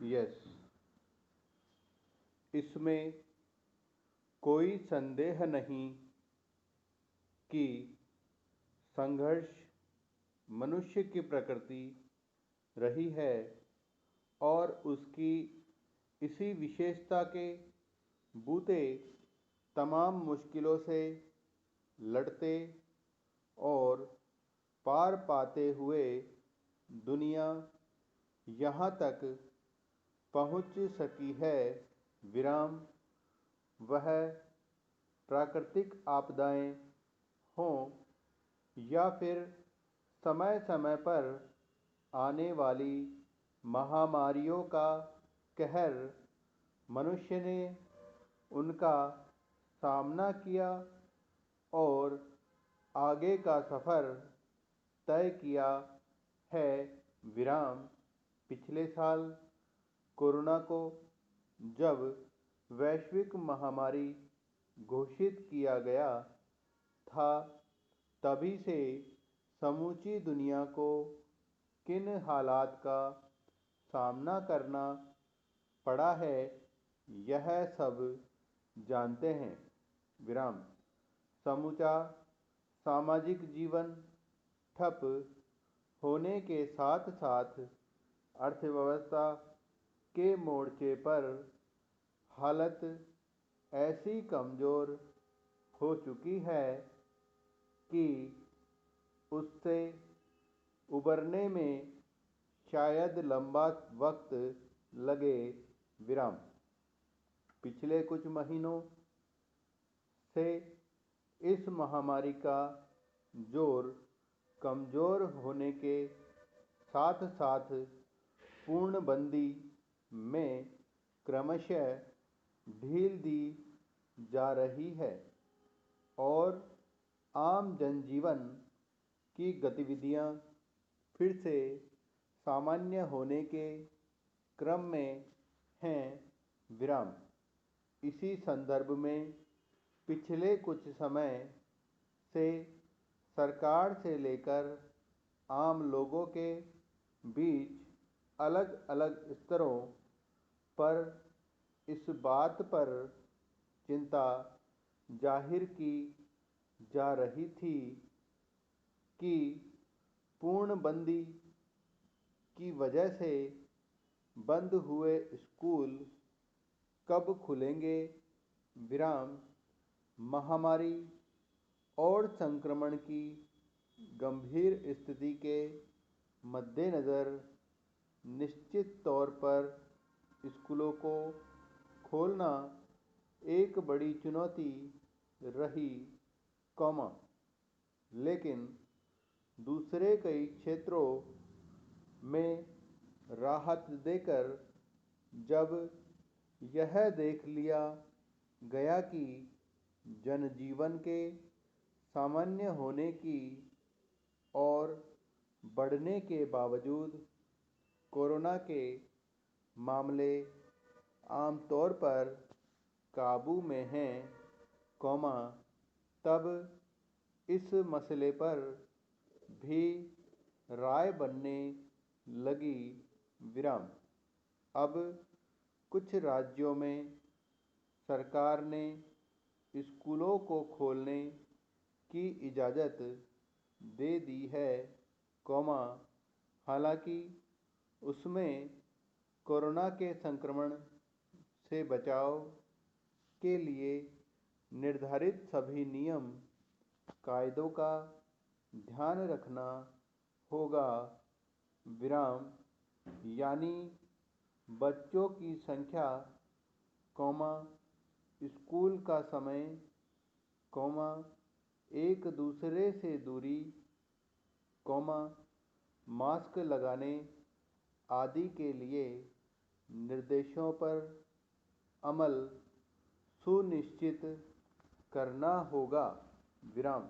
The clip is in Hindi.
यस, इसमें कोई संदेह नहीं कि संघर्ष मनुष्य की प्रकृति रही है और उसकी इसी विशेषता के बूते तमाम मुश्किलों से लड़ते और पार पाते हुए दुनिया यहाँ तक पहुँच सकी है। विराम। वह प्राकृतिक आपदाएं हों या फिर समय समय पर आने वाली महामारियों का कहर, मनुष्य ने उनका सामना किया और आगे का सफ़र तय किया है। विराम। पिछले साल कोरोना को जब वैश्विक महामारी घोषित किया गया था, तभी से समूची दुनिया को किन हालात का सामना करना पड़ा है, यह सब जानते हैं। विराम। समूचा सामाजिक जीवन ठप होने के साथ साथ अर्थव्यवस्था के मोर्चे पर हालत ऐसी कमज़ोर हो चुकी है कि उससे उबरने में शायद लंबा वक्त लगे। विराम। पिछले कुछ महीनों से इस महामारी का जोर कमज़ोर होने के साथ साथ पूर्णबंदी में क्रमशः ढील दी जा रही है और आम जनजीवन की गतिविधियां फिर से सामान्य होने के क्रम में हैं। विराम। इसी संदर्भ में पिछले कुछ समय से सरकार से लेकर आम लोगों के बीच अलग अलग स्तरों पर इस बात पर चिंता जाहिर की जा रही थी कि पूर्णबंदी की वजह से बंद हुए स्कूल कब खुलेंगे। विराम। महामारी और संक्रमण की गंभीर स्थिति के मद्देनज़र निश्चित तौर पर स्कूलों को खोलना एक बड़ी चुनौती रही, लेकिन दूसरे कई क्षेत्रों में राहत देकर जब यह देख लिया गया कि जनजीवन के सामान्य होने की और बढ़ने के बावजूद कोरोना के मामले आमतौर पर काबू में हैं, तब इस मसले पर भी राय बनने लगी। विराम। अब कुछ राज्यों में सरकार ने स्कूलों को खोलने की इजाज़त दे दी है, हालांकि उसमें कोरोना के संक्रमण से बचाव के लिए निर्धारित सभी नियम कायदों का ध्यान रखना होगा। विराम। यानी बच्चों की संख्या, स्कूल का समय, एक दूसरे से दूरी, मास्क लगाने आदि के लिए निर्देशों पर अमल सुनिश्चित करना होगा। विराम।